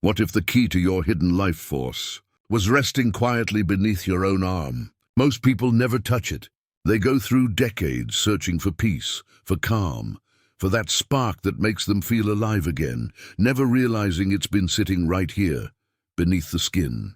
What if the key to your hidden life force was resting quietly beneath your own arm? Most people never touch it. They go through decades searching for peace, for calm, for that spark that makes them feel alive again, never realizing it's been sitting right here, beneath the skin.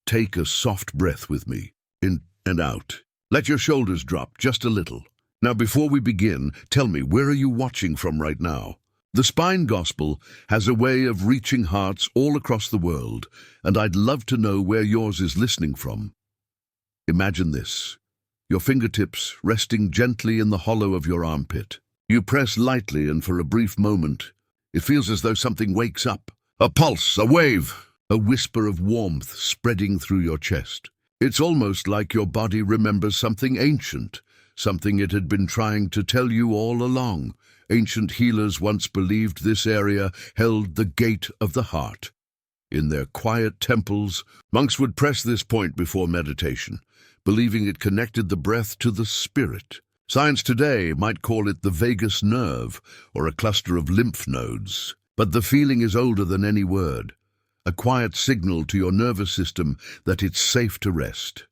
Take a soft breath with me, in and out. Let your shoulders drop just a little. Now, before we begin, tell me, where are you watching from right now? The Spine Gospel has a way of reaching hearts all across the world, and I'd love to know where yours is listening from. Imagine this: your fingertips resting gently in the hollow of your armpit. You press lightly, and for a brief moment, it feels as though something wakes up. A pulse, a wave, a whisper of warmth spreading through your chest. It's almost like your body remembers something ancient, something it had been trying to tell you all along. Ancient healers once believed this area held the gate of the heart. In their quiet temples, monks would press this point before meditation, believing it connected the breath to the spirit. Science today might call it the vagus nerve or a cluster of lymph nodes, but the feeling is older than any word, a quiet signal to your nervous system that it's safe to rest.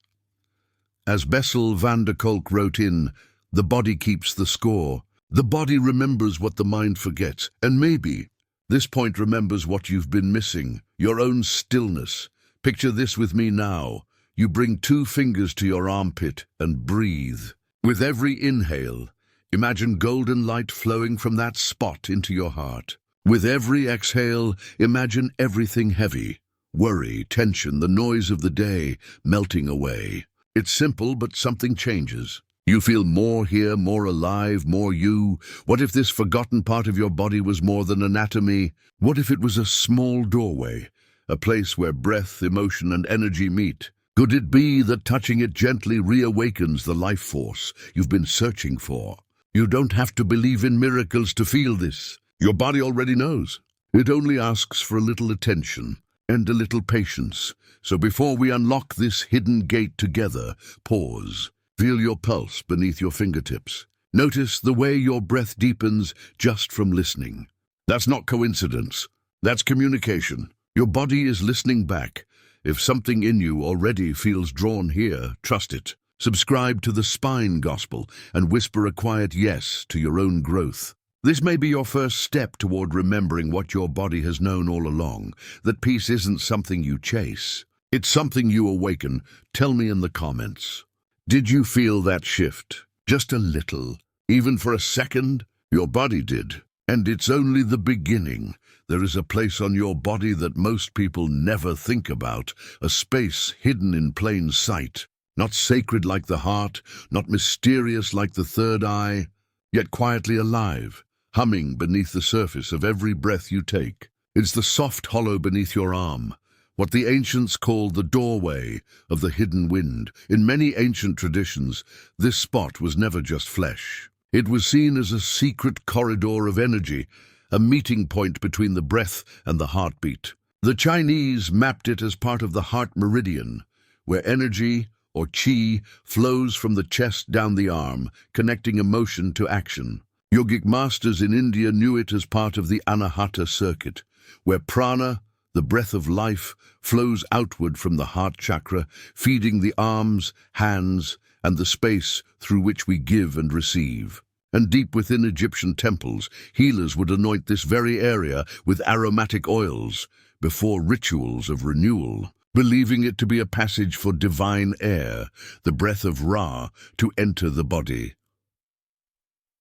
As Bessel van der Kolk wrote in The Body Keeps the Score, the body remembers what the mind forgets, and maybe this point remembers what you've been missing, your own stillness. Picture this with me now. You bring 2 fingers to your armpit and breathe. With every inhale, imagine golden light flowing from that spot into your heart. With every exhale, imagine everything heavy, worry, tension, the noise of the day melting away. It's simple, but something changes. You feel more here, more alive, more you. What if this forgotten part of your body was more than anatomy? What if it was a small doorway, a place where breath, emotion, and energy meet? Could it be that touching it gently reawakens the life force you've been searching for? You don't have to believe in miracles to feel this. Your body already knows. It only asks for a little attention and a little patience. So before we unlock this hidden gate together, pause. Feel your pulse beneath your fingertips. Notice the way your breath deepens just from listening. That's not coincidence. That's communication. Your body is listening back. If something in you already feels drawn here, trust it. Subscribe to the Spine Gospel and whisper a quiet yes to your own growth. This may be your first step toward remembering what your body has known all along, that peace isn't something you chase. It's something you awaken. Tell me in the comments. Did you feel that shift? Just a little? Even for a second? Your body did. And it's only the beginning. There is a place on your body that most people never think about, a space hidden in plain sight. Not sacred like the heart, not mysterious like the third eye, yet quietly alive, humming beneath the surface of every breath you take. It's the soft hollow beneath your arm, what the ancients called the doorway of the hidden wind. In many ancient traditions, this spot was never just flesh. It was seen as a secret corridor of energy, a meeting point between the breath and the heartbeat. The Chinese mapped it as part of the heart meridian, where energy, or qi, flows from the chest down the arm, connecting emotion to action. Yogic masters in India knew it as part of the Anahata circuit, where prana, the breath of life, flows outward from the heart chakra, feeding the arms, hands, and the space through which we give and receive. And deep within Egyptian temples, healers would anoint this very area with aromatic oils before rituals of renewal, believing it to be a passage for divine air, the breath of Ra, to enter the body.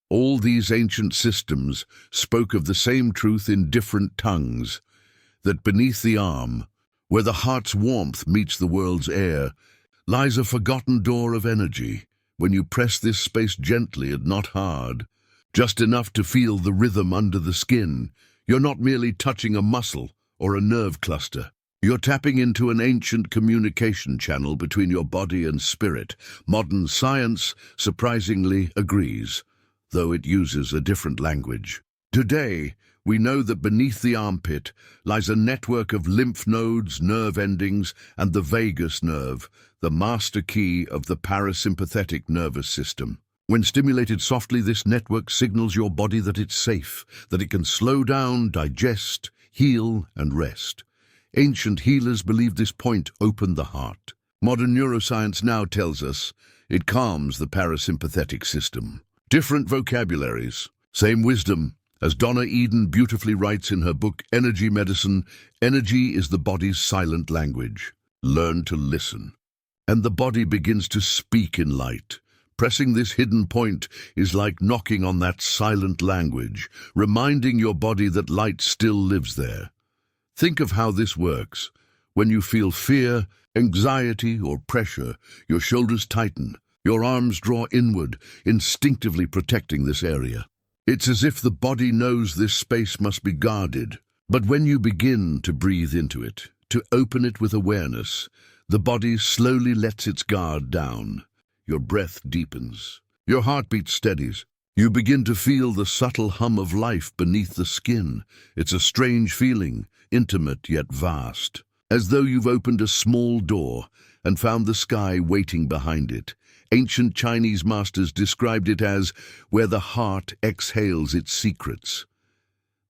All these ancient systems spoke of the same truth in different tongues, that beneath the arm, where the heart's warmth meets the world's air, lies a forgotten door of energy. When you press this space gently and not hard, just enough to feel the rhythm under the skin, you're not merely touching a muscle or a nerve cluster. You're tapping into an ancient communication channel between your body and spirit. Modern science, surprisingly, agrees, though it uses a different language. Today, we know that beneath the armpit lies a network of lymph nodes, nerve endings, and the vagus nerve, the master key of the parasympathetic nervous system. When stimulated softly, this network signals your body that it's safe, that it can slow down, digest, heal, and rest. Ancient healers believed this point opened the heart. Modern neuroscience now tells us it calms the parasympathetic system. Different vocabularies, same wisdom. As Donna Eden beautifully writes in her book Energy Medicine, energy is the body's silent language. Learn to listen. And the body begins to speak in light. Pressing this hidden point is like knocking on that silent language, reminding your body that light still lives there. Think of how this works. When you feel fear, anxiety, or pressure, your shoulders tighten, your arms draw inward, instinctively protecting this area. It's as if the body knows this space must be guarded. But when you begin to breathe into it, to open it with awareness, the body slowly lets its guard down. Your breath deepens. Your heartbeat steadies. You begin to feel the subtle hum of life beneath the skin. It's a strange feeling, intimate yet vast, as though you've opened a small door and found the sky waiting behind it. Ancient Chinese masters described it as where the heart exhales its secrets.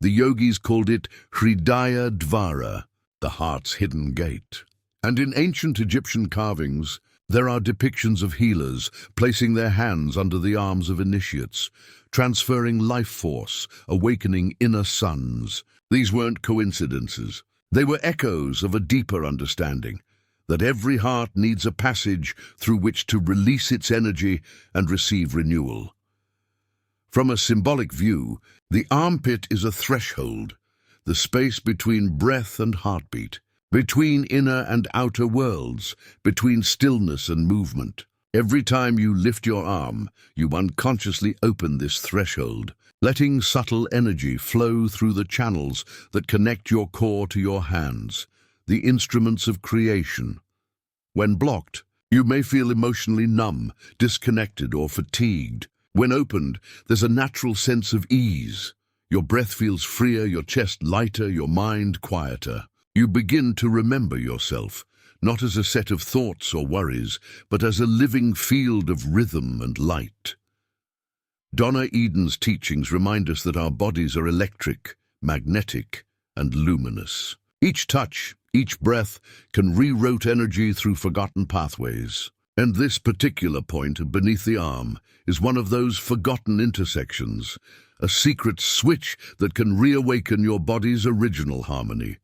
The yogis called it Hridaya Dvara, the heart's hidden gate. And in ancient Egyptian carvings, there are depictions of healers placing their hands under the arms of initiates, transferring life force, awakening inner suns. These weren't coincidences. They were echoes of a deeper understanding, that every heart needs a passage through which to release its energy and receive renewal. From a symbolic view, the armpit is a threshold, the space between breath and heartbeat, between inner and outer worlds, between stillness and movement. Every time you lift your arm, you unconsciously open this threshold, letting subtle energy flow through the channels that connect your core to your hands, the instruments of creation. When blocked, you may feel emotionally numb, disconnected, or fatigued. When opened, there's a natural sense of ease. Your breath feels freer, your chest lighter, your mind quieter. You begin to remember yourself, not as a set of thoughts or worries, but as a living field of rhythm and light. Donna Eden's teachings remind us that our bodies are electric, magnetic, and luminous. Each touch, each breath can reroute energy through forgotten pathways. And this particular point beneath the arm is one of those forgotten intersections, a secret switch that can reawaken your body's original harmony.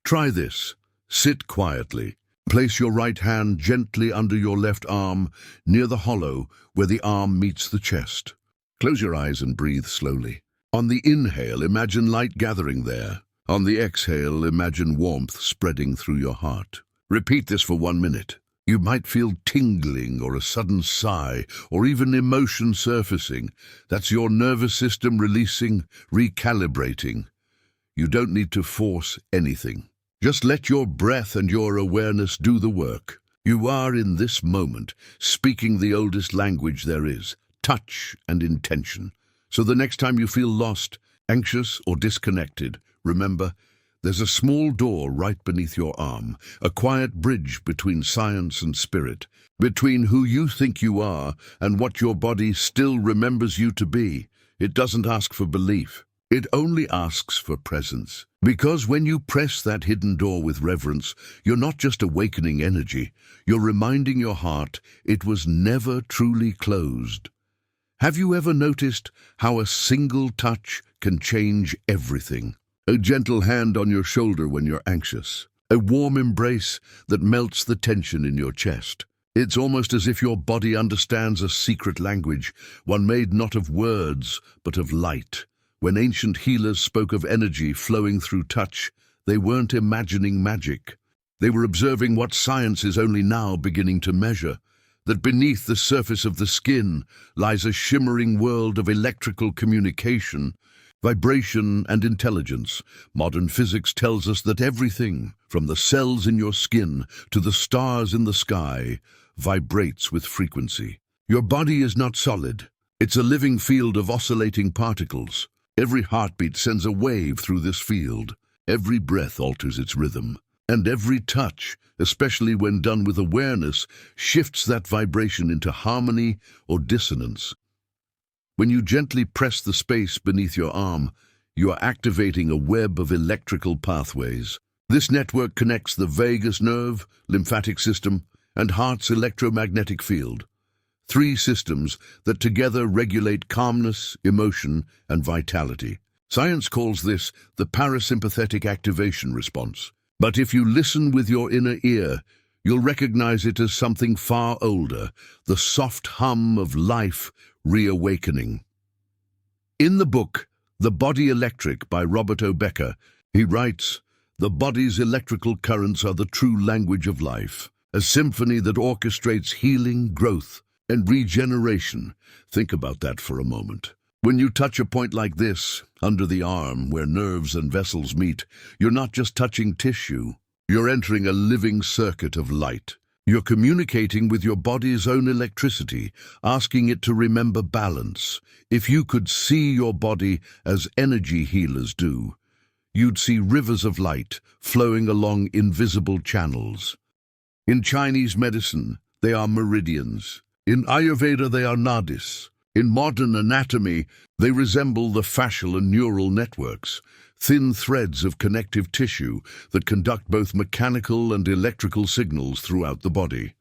Try this. Sit quietly. Place your right hand gently under your left arm, near the hollow where the arm meets the chest. Close your eyes and breathe slowly. On the inhale, imagine light gathering there. On the exhale, imagine warmth spreading through your heart. Repeat this for 1 minute. You might feel tingling or a sudden sigh or even emotion surfacing. That's your nervous system releasing, recalibrating. You don't need to force anything. Just let your breath and your awareness do the work. You are in this moment speaking the oldest language there is, touch and intention. So the next time you feel lost, anxious, or disconnected, remember, there's a small door right beneath your arm, a quiet bridge between science and spirit, between who you think you are and what your body still remembers you to be. It doesn't ask for belief. It only asks for presence. Because when you press that hidden door with reverence, you're not just awakening energy, you're reminding your heart it was never truly closed. Have you ever noticed how a single touch can change everything? A gentle hand on your shoulder when you're anxious. A warm embrace that melts the tension in your chest. It's almost as if your body understands a secret language, one made not of words, but of light. When ancient healers spoke of energy flowing through touch, they weren't imagining magic. They were observing what science is only now beginning to measure, that beneath the surface of the skin lies a shimmering world of electrical communication, vibration, and intelligence. Modern physics tells us that everything, from the cells in your skin to the stars in the sky, vibrates with frequency. Your body is not solid. It's a living field of oscillating particles. Every heartbeat sends a wave through this field. Every breath alters its rhythm. And every touch, especially when done with awareness, shifts that vibration into harmony or dissonance. When you gently press the space beneath your arm, you are activating a web of electrical pathways. This network connects the vagus nerve, lymphatic system, and heart's electromagnetic field. Three systems that together regulate calmness, emotion, and vitality. Science calls this the parasympathetic activation response. But if you listen with your inner ear, you'll recognize it as something far older, the soft hum of life reawakening. In the book, The Body Electric by Robert O. Becker, he writes, "The body's electrical currents are the true language of life, a symphony that orchestrates healing, growth, and regeneration." Think about that for a moment. When you touch a point like this, under the arm, where nerves and vessels meet, you're not just touching tissue. You're entering a living circuit of light. You're communicating with your body's own electricity, asking it to remember balance. If you could see your body as energy healers do, you'd see rivers of light flowing along invisible channels. In Chinese medicine, they are meridians. In Ayurveda, they are nadis. In modern anatomy, they resemble the fascial and neural networks, thin threads of connective tissue that conduct both mechanical and electrical signals throughout the body.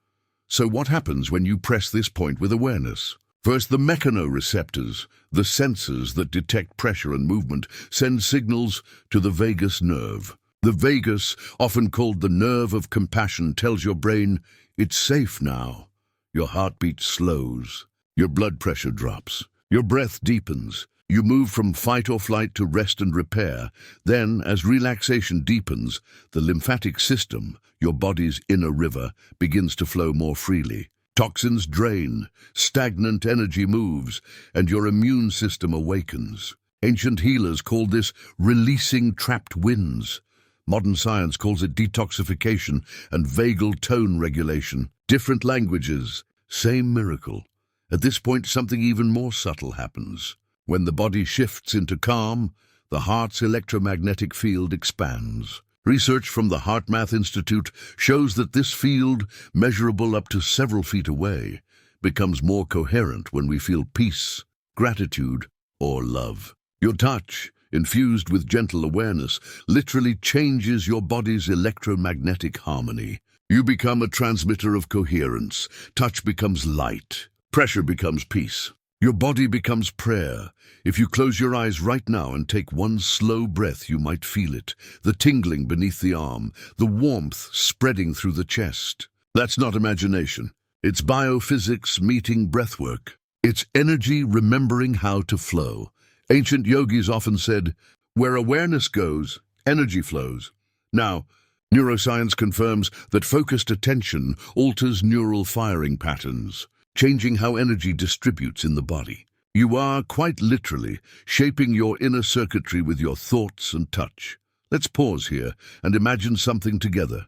So what happens when you press this point with awareness? First, the mechanoreceptors, the sensors that detect pressure and movement, send signals to the vagus nerve. The vagus, often called the nerve of compassion, tells your brain, it's safe now. Your heartbeat slows. Your blood pressure drops. Your breath deepens. You move from fight or flight to rest and repair. Then, as relaxation deepens, the lymphatic system, your body's inner river, begins to flow more freely. Toxins drain, stagnant energy moves, and your immune system awakens. Ancient healers called this releasing trapped winds. Modern science calls it detoxification and vagal tone regulation. Different languages, same miracle. At this point, something even more subtle happens. When the body shifts into calm, the heart's electromagnetic field expands. Research from the HeartMath Institute shows that this field, measurable up to several feet away, becomes more coherent when we feel peace, gratitude, or love. Your touch, infused with gentle awareness, literally changes your body's electromagnetic harmony. You become a transmitter of coherence. Touch becomes light. Pressure becomes peace. Your body becomes prayer. If you close your eyes right now and take one slow breath, you might feel it. The tingling beneath the arm, the warmth spreading through the chest. That's not imagination. It's biophysics meeting breathwork. It's energy remembering how to flow. Ancient yogis often said, where awareness goes, energy flows. Now, neuroscience confirms that focused attention alters neural firing patterns, changing how energy distributes in the body. You are, quite literally, shaping your inner circuitry with your thoughts and touch. Let's pause here and imagine something together.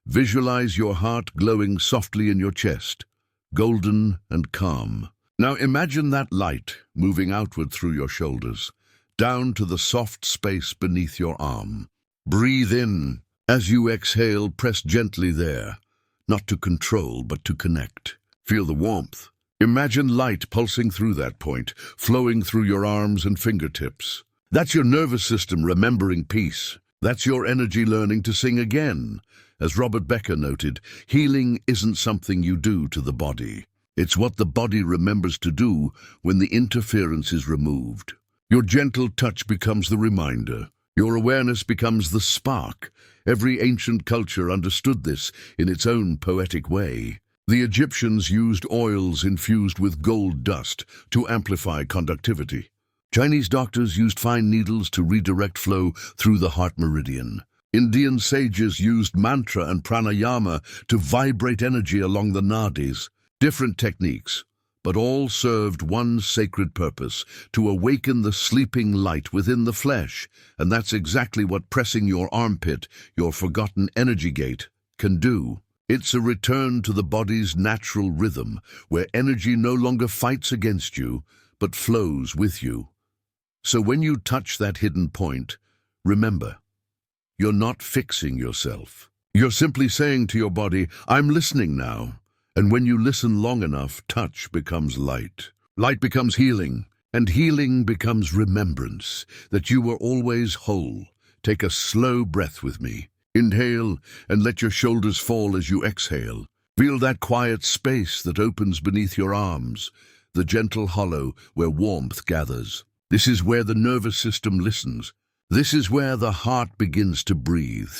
Visualize your heart glowing softly in your chest, golden and calm. Now imagine that light moving outward through your shoulders, down to the soft space beneath your arm. Breathe in. As you exhale, press gently there, not to control, but to connect. Feel the warmth. Imagine light pulsing through that point, flowing through your arms and fingertips. That's your nervous system remembering peace. That's your energy learning to sing again. As Robert Becker noted, healing isn't something you do to the body. It's what the body remembers to do when the interference is removed. Your gentle touch becomes the reminder. Your awareness becomes the spark. Every ancient culture understood this in its own poetic way. The Egyptians used oils infused with gold dust to amplify conductivity. Chinese doctors used fine needles to redirect flow through the heart meridian. Indian sages used mantra and pranayama to vibrate energy along the nadis. Different techniques, but all served one sacred purpose, to awaken the sleeping light within the flesh. And that's exactly what pressing your armpit, your forgotten energy gate, can do. It's a return to the body's natural rhythm, where energy no longer fights against you, but flows with you. So when you touch that hidden point, remember, you're not fixing yourself. You're simply saying to your body, I'm listening now. And when you listen long enough, touch becomes light. Light becomes healing, And healing becomes remembrance that you were always whole. Take a slow breath with me. Inhale and let your shoulders fall as you exhale. Feel that quiet space that opens beneath your arms, the gentle hollow where warmth gathers. This is where the nervous system listens. This is where the heart begins to breathe.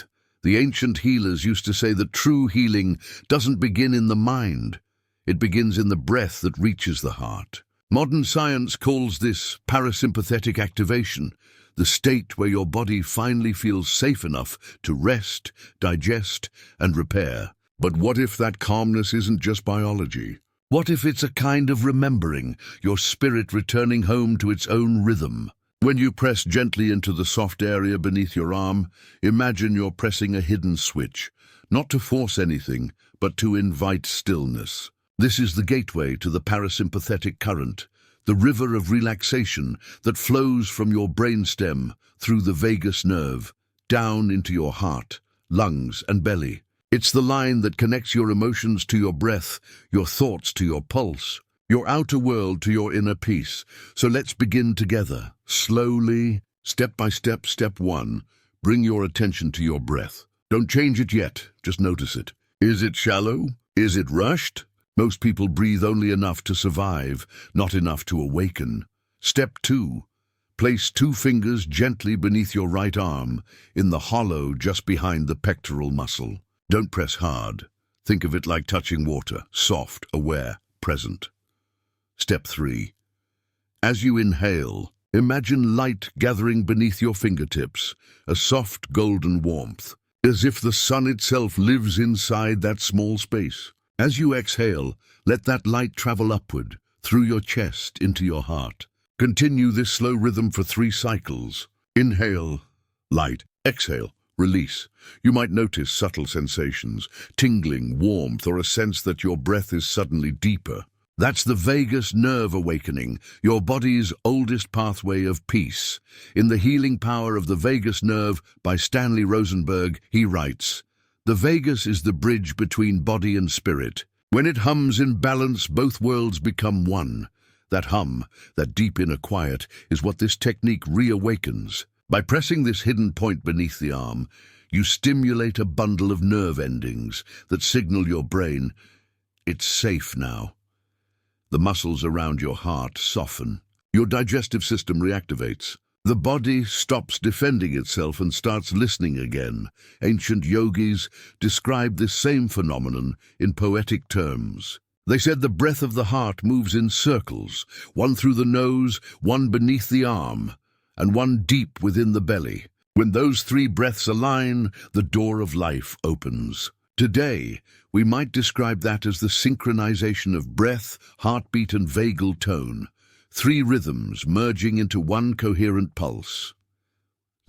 The ancient healers used to say that true healing doesn't begin in the mind. It begins in the breath that reaches the heart. Modern science calls this parasympathetic activation, the state where your body finally feels safe enough to rest, digest, and repair. But what if that calmness isn't just biology? What if it's a kind of remembering, your spirit returning home to its own rhythm? When you press gently into the soft area beneath your arm, imagine you're pressing a hidden switch, not to force anything, but to invite stillness. This is the gateway to the parasympathetic current, the river of relaxation that flows from your brainstem through the vagus nerve, down into your heart, lungs, and belly. It's the line that connects your emotions to your breath, your thoughts to your pulse, your outer world to your inner peace. So let's begin together, slowly, step by step. Step 1, bring your attention to your breath. Don't change it yet, just notice it. Is it shallow? Is it rushed? Most people breathe only enough to survive, not enough to awaken. Step 2, place 2 fingers gently beneath your right arm, in the hollow just behind the pectoral muscle. Don't press hard. Think of it like touching water, soft, aware, present. Step 3. As you inhale, imagine light gathering beneath your fingertips, a soft golden warmth, as if the sun itself lives inside that small space. As you exhale, let that light travel upward, through your chest, into your heart. Continue this slow rhythm for 3 cycles. Inhale, light. Exhale, release. You might notice subtle sensations, tingling, warmth, or a sense that your breath is suddenly deeper. That's the vagus nerve awakening, your body's oldest pathway of peace. In The Healing Power of the Vagus Nerve by Stanley Rosenberg, he writes, "The vagus is the bridge between body and spirit. When it hums in balance, both worlds become one. That hum, that deep inner quiet, is what this technique reawakens. By pressing this hidden point beneath the arm, you stimulate a bundle of nerve endings that signal your brain, it's safe now. The muscles around your heart soften. Your digestive system reactivates. The body stops defending itself and starts listening again. Ancient yogis described this same phenomenon in poetic terms. They said the breath of the heart moves in circles, one through the nose, one beneath the arm, and one deep within the belly. When those 3 breaths align, the door of life opens. Today, we might describe that as the synchronization of breath, heartbeat, and vagal tone. 3 rhythms merging into one coherent pulse.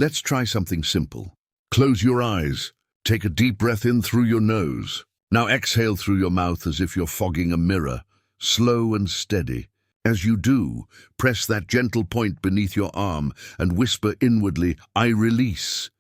Let's try something simple. Close your eyes. Take a deep breath in through your nose. Now exhale through your mouth as if you're fogging a mirror, slow and steady. As you do, press that gentle point beneath your arm and whisper inwardly, "I release."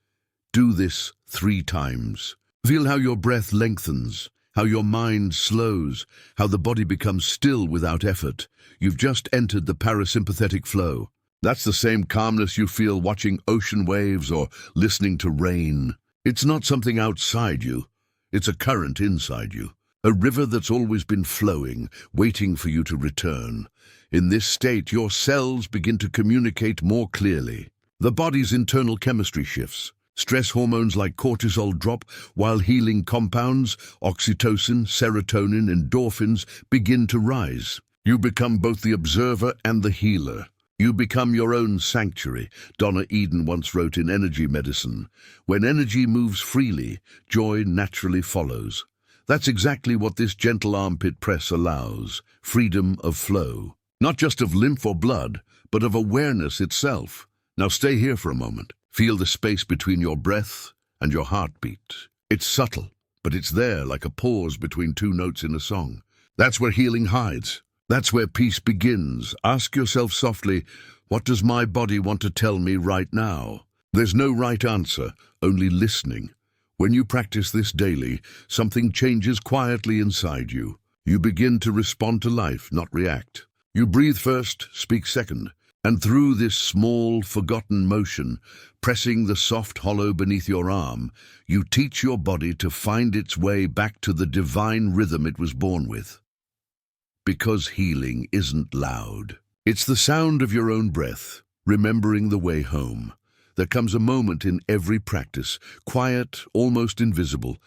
Do this 3 times. Feel how your breath lengthens, how your mind slows, how the body becomes still without effort. You've just entered the parasympathetic flow. That's the same calmness you feel watching ocean waves or listening to rain. It's not something outside you. It's a current inside you, a river that's always been flowing, waiting for you to return. In this state, your cells begin to communicate more clearly. The body's internal chemistry shifts. Stress hormones like cortisol drop, while healing compounds, oxytocin, serotonin, endorphins, begin to rise. You become both the observer and the healer. You become your own sanctuary. Donna Eden once wrote in Energy Medicine, "When energy moves freely, joy naturally follows." That's exactly what this gentle armpit press allows, freedom of flow. Not just of lymph or blood, but of awareness itself. Now stay here for a moment. Feel the space between your breath and your heartbeat. It's subtle, but it's there like a pause between 2 notes in a song. That's where healing hides. That's where peace begins. Ask yourself softly, what does my body want to tell me right now? There's no right answer, only listening. When you practice this daily, something changes quietly inside you. You begin to respond to life, not react. You breathe first, speak second. And through this small, forgotten motion, pressing the soft hollow beneath your arm, you teach your body to find its way back to the divine rhythm it was born with. Because healing isn't loud. It's the sound of your own breath, remembering the way home. There comes a moment in every practice, quiet, almost invisible,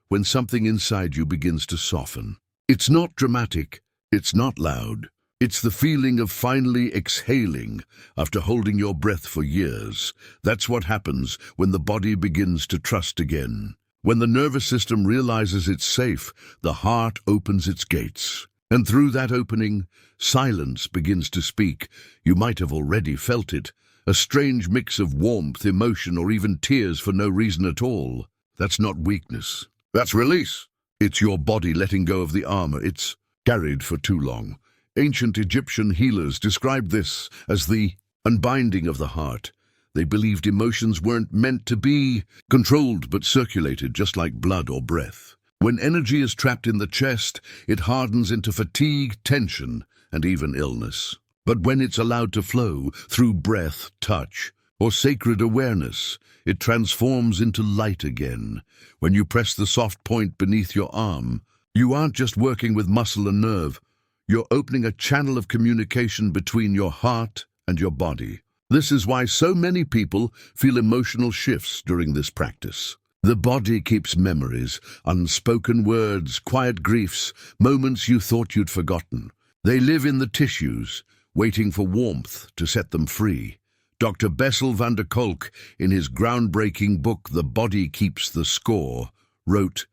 when something inside you begins to soften. It's not dramatic, it's not loud. It's the feeling of finally exhaling after holding your breath for years. That's what happens when the body begins to trust again. When the nervous system realizes it's safe, the heart opens its gates. And through that opening, silence begins to speak. You might have already felt it. A strange mix of warmth, emotion, or even tears for no reason at all. That's not weakness. That's release. It's your body letting go of the armor it's carried for too long. Ancient Egyptian healers described this as the unbinding of the heart. They believed emotions weren't meant to be controlled but circulated just like blood or breath. When energy is trapped in the chest, it hardens into fatigue, tension, and even illness. But when it's allowed to flow through breath, touch, or sacred awareness, it transforms into light again. When you press the soft point beneath your arm, you aren't just working with muscle and nerve. You're opening a channel of communication between your heart and your body. This is why so many people feel emotional shifts during this practice. The body keeps memories, unspoken words, quiet griefs, moments you thought you'd forgotten. They live in the tissues, waiting for warmth to set them free. Dr. Bessel van der Kolk, in his groundbreaking book The Body Keeps the Score, wrote,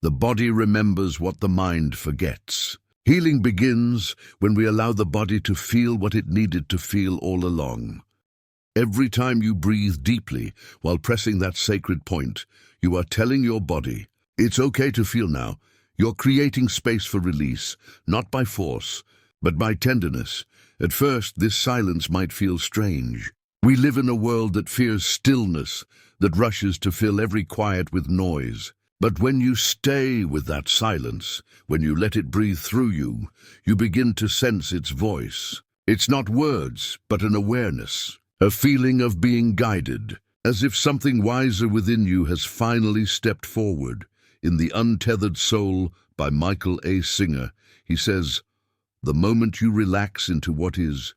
"The body remembers what the mind forgets." Healing begins when we allow the body to feel what it needed to feel all along. Every time you breathe deeply while pressing that sacred point, you are telling your body, it's okay to feel now. You're creating space for release, not by force, but by tenderness. At first, this silence might feel strange. We live in a world that fears stillness, that rushes to fill every quiet with noise. But when you stay with that silence, when you let it breathe through you, you begin to sense its voice. It's not words, but an awareness, a feeling of being guided, as if something wiser within you has finally stepped forward. In The Untethered Soul by Michael A. Singer, he says, "The moment you relax into what is,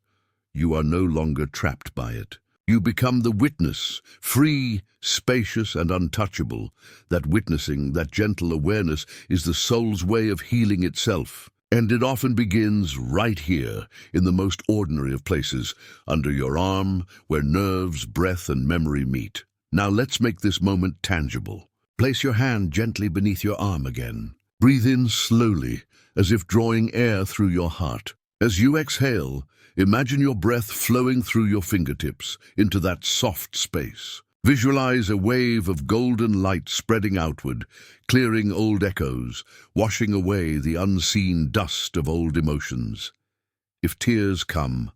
you are no longer trapped by it. You become the witness, free, spacious, and untouchable. That witnessing, that gentle awareness, is the soul's way of healing itself. And it often begins right here, in the most ordinary of places, under your arm, where nerves, breath, and memory meet. Now let's make this moment tangible. Place your hand gently beneath your arm again. Breathe in slowly, as if drawing air through your heart. As you exhale, imagine your breath flowing through your fingertips into that soft space. Visualize a wave of golden light spreading outward, clearing old echoes, washing away the unseen dust of old emotions. If tears come,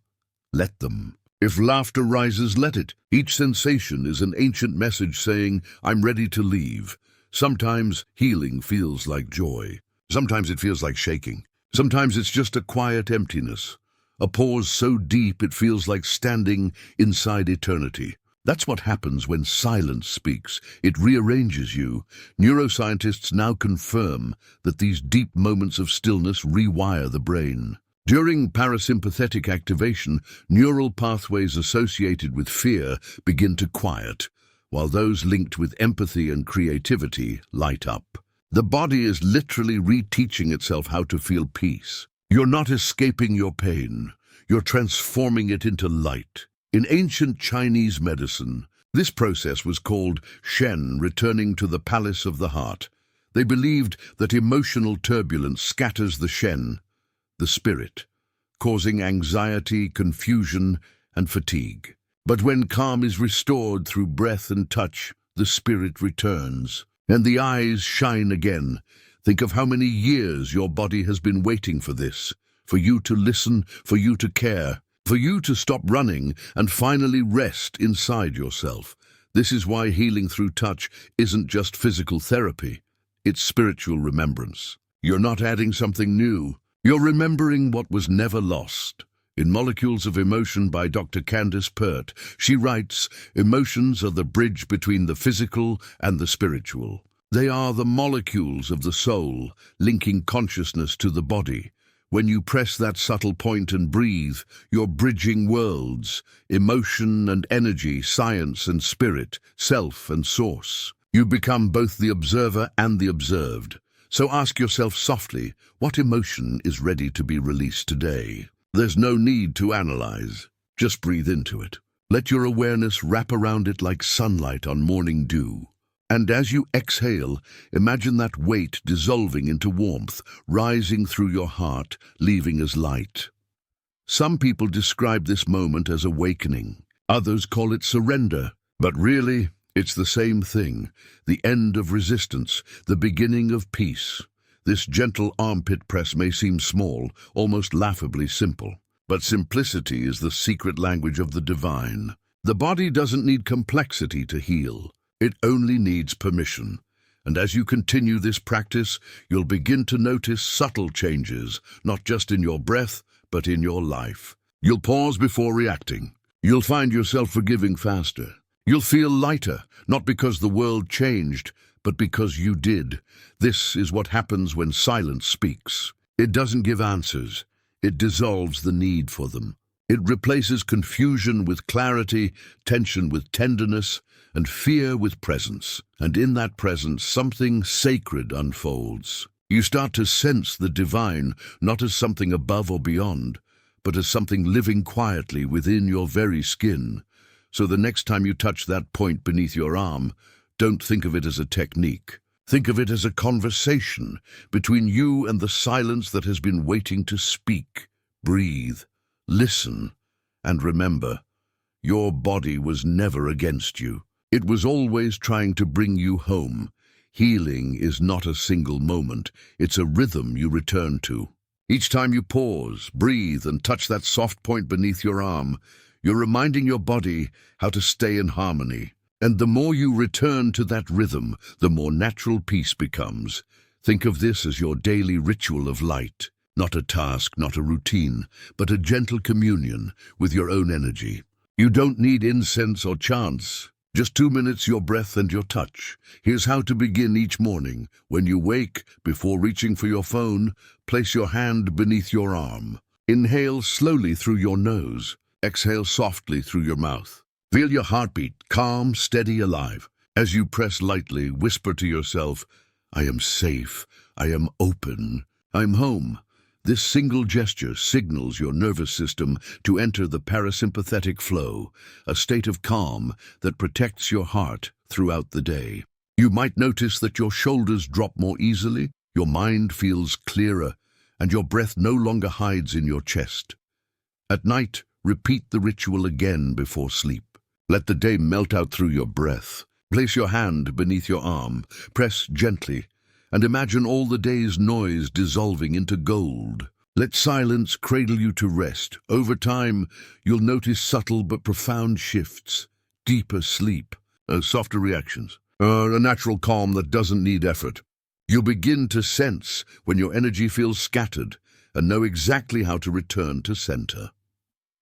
let them. If laughter rises, let it. Each sensation is an ancient message saying, I'm ready to leave. Sometimes healing feels like joy. Sometimes it feels like shaking. Sometimes it's just a quiet emptiness. A pause so deep it feels like standing inside eternity. That's what happens when silence speaks. It rearranges you. Neuroscientists now confirm that these deep moments of stillness rewire the brain. During parasympathetic activation, neural pathways associated with fear begin to quiet, while those linked with empathy and creativity light up. The body is literally reteaching itself how to feel peace. You're not escaping your pain. You're transforming it into light. In ancient Chinese medicine, this process was called Shen, returning to the palace of the heart. They believed that emotional turbulence scatters the Shen, the spirit, causing anxiety, confusion, and fatigue. But when calm is restored through breath and touch, the spirit returns, and the eyes shine again. Think of how many years your body has been waiting for this, for you to listen, for you to care, for you to stop running and finally rest inside yourself. This is why healing through touch isn't just physical therapy, it's spiritual remembrance. You're not adding something new. You're remembering what was never lost. In Molecules of Emotion by Dr. Candace Pert, she writes, "Emotions are the bridge between the physical and the spiritual. They are the molecules of the soul, linking consciousness to the body. When you press that subtle point and breathe, you're bridging worlds, emotion and energy, science and spirit, self and source. You become both the observer and the observed. So ask yourself softly, what emotion is ready to be released today? There's no need to analyze. Just breathe into it. Let your awareness wrap around it like sunlight on morning dew. And as you exhale, imagine that weight dissolving into warmth, rising through your heart, leaving as light. Some people describe this moment as awakening. Others call it surrender. But really, it's the same thing. The end of resistance, the beginning of peace. This gentle armpit press may seem small, almost laughably simple. But simplicity is the secret language of the divine. The body doesn't need complexity to heal. It only needs permission. And as you continue this practice, you'll begin to notice subtle changes, not just in your breath, but in your life. You'll pause before reacting. You'll find yourself forgiving faster. You'll feel lighter, not because the world changed, but because you did. This is what happens when silence speaks. It doesn't give answers. It dissolves the need for them. It replaces confusion with clarity, tension with tenderness, and fear with presence. And in that presence, something sacred unfolds. You start to sense the divine, not as something above or beyond, but as something living quietly within your very skin. So the next time you touch that point beneath your arm, don't think of it as a technique. Think of it as a conversation between you and the silence that has been waiting to speak. Breathe, listen, and remember, your body was never against you. It was always trying to bring you home. Healing is not a single moment. It's a rhythm you return to. Each time you pause, breathe, and touch that soft point beneath your arm, you're reminding your body how to stay in harmony. And the more you return to that rhythm, the more natural peace becomes. Think of this as your daily ritual of light. Not a task, not a routine, but a gentle communion with your own energy. You don't need incense or chants. Just 2 minutes, your breath and your touch. Here's how to begin each morning. When you wake, before reaching for your phone, place your hand beneath your arm. Inhale slowly through your nose. Exhale softly through your mouth. Feel your heartbeat, calm, steady, alive. As you press lightly, whisper to yourself, I am safe, I am open, I'm home. This single gesture signals your nervous system to enter the parasympathetic flow, a state of calm that protects your heart throughout the day. You might notice that your shoulders drop more easily, your mind feels clearer, and your breath no longer hides in your chest. At night, repeat the ritual again before sleep. Let the day melt out through your breath. Place your hand beneath your arm, press gently, and imagine all the day's noise dissolving into gold. Let silence cradle you to rest. Over time, you'll notice subtle but profound shifts, deeper sleep, softer reactions, a natural calm that doesn't need effort. You'll begin to sense when your energy feels scattered and know exactly how to return to center.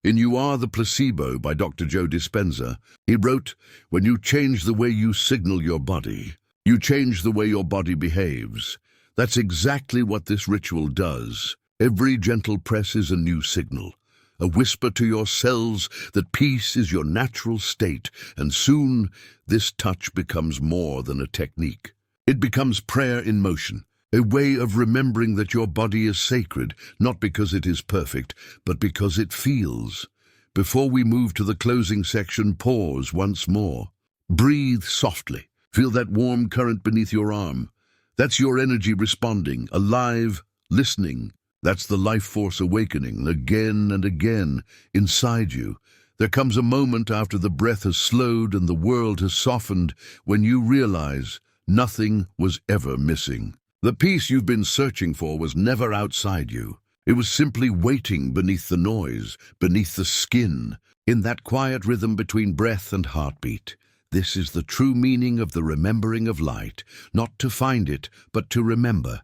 In You Are the Placebo by Dr. Joe Dispenza, he wrote, when you change the way you signal your body, you change the way your body behaves. That's exactly what this ritual does. Every gentle press is a new signal, a whisper to your cells that peace is your natural state, and soon this touch becomes more than a technique. It becomes prayer in motion, a way of remembering that your body is sacred, not because it is perfect, but because it feels. Before we move to the closing section, pause once more. Breathe softly. Feel that warm current beneath your arm. That's your energy responding, alive, listening. That's the life force awakening again and again inside you. There comes a moment after the breath has slowed and the world has softened when you realize nothing was ever missing. The peace you've been searching for was never outside you. It was simply waiting beneath the noise, beneath the skin, in that quiet rhythm between breath and heartbeat. This is the true meaning of the remembering of light, not to find it, but to remember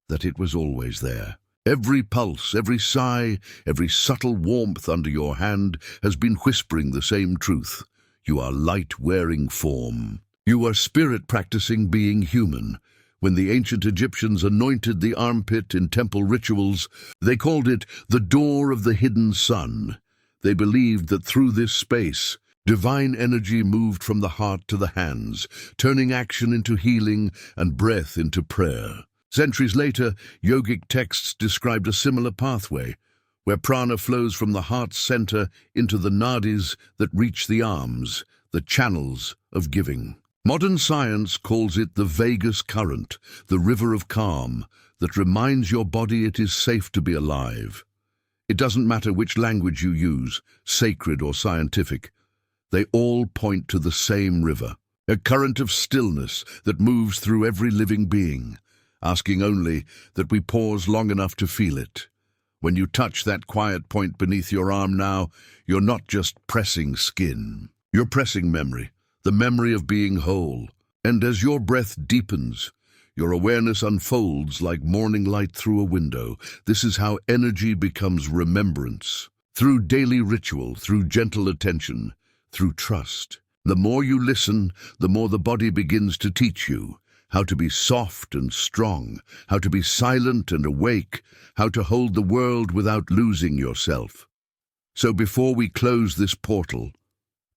that it was always there. Every pulse, every sigh, every subtle warmth under your hand has been whispering the same truth. You are light-wearing form. You are spirit practicing being human. When the ancient Egyptians anointed the armpit in temple rituals, they called it the door of the hidden sun. They believed that through this space, divine energy moved from the heart to the hands, turning action into healing and breath into prayer. Centuries later, yogic texts described a similar pathway, where prana flows from the heart's center into the nadis that reach the arms, the channels of giving. Modern science calls it the vagus current, the river of calm that reminds your body it is safe to be alive. It doesn't matter which language you use, sacred or scientific. They all point to the same river, a current of stillness that moves through every living being, asking only that we pause long enough to feel it. When you touch that quiet point beneath your arm now, you're not just pressing skin. You're pressing memory, the memory of being whole. And as your breath deepens, your awareness unfolds like morning light through a window. This is how energy becomes remembrance. Through daily ritual, through gentle attention, through trust. The more you listen, the more the body begins to teach you how to be soft and strong, how to be silent and awake, how to hold the world without losing yourself. So before we close this portal,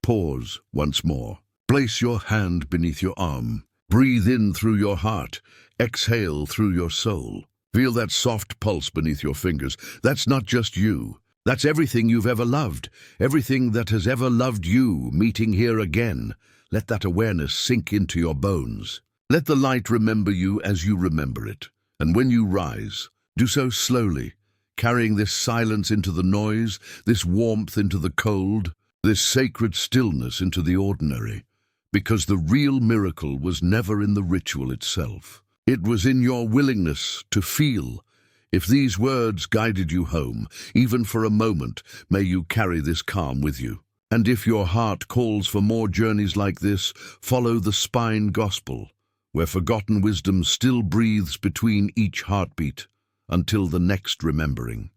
pause once more. Place your hand beneath your arm. Breathe in through your heart. Exhale through your soul. Feel that soft pulse beneath your fingers. That's not just you. That's everything you've ever loved. Everything that has ever loved you, meeting here again. Let that awareness sink into your bones. Let the light remember you as you remember it. And when you rise, do so slowly, carrying this silence into the noise, this warmth into the cold, this sacred stillness into the ordinary. Because the real miracle was never in the ritual itself. It was in your willingness to feel. If these words guided you home, even for a moment, may you carry this calm with you. And if your heart calls for more journeys like this, follow the spine gospel, where forgotten wisdom still breathes between each heartbeat until the next remembering.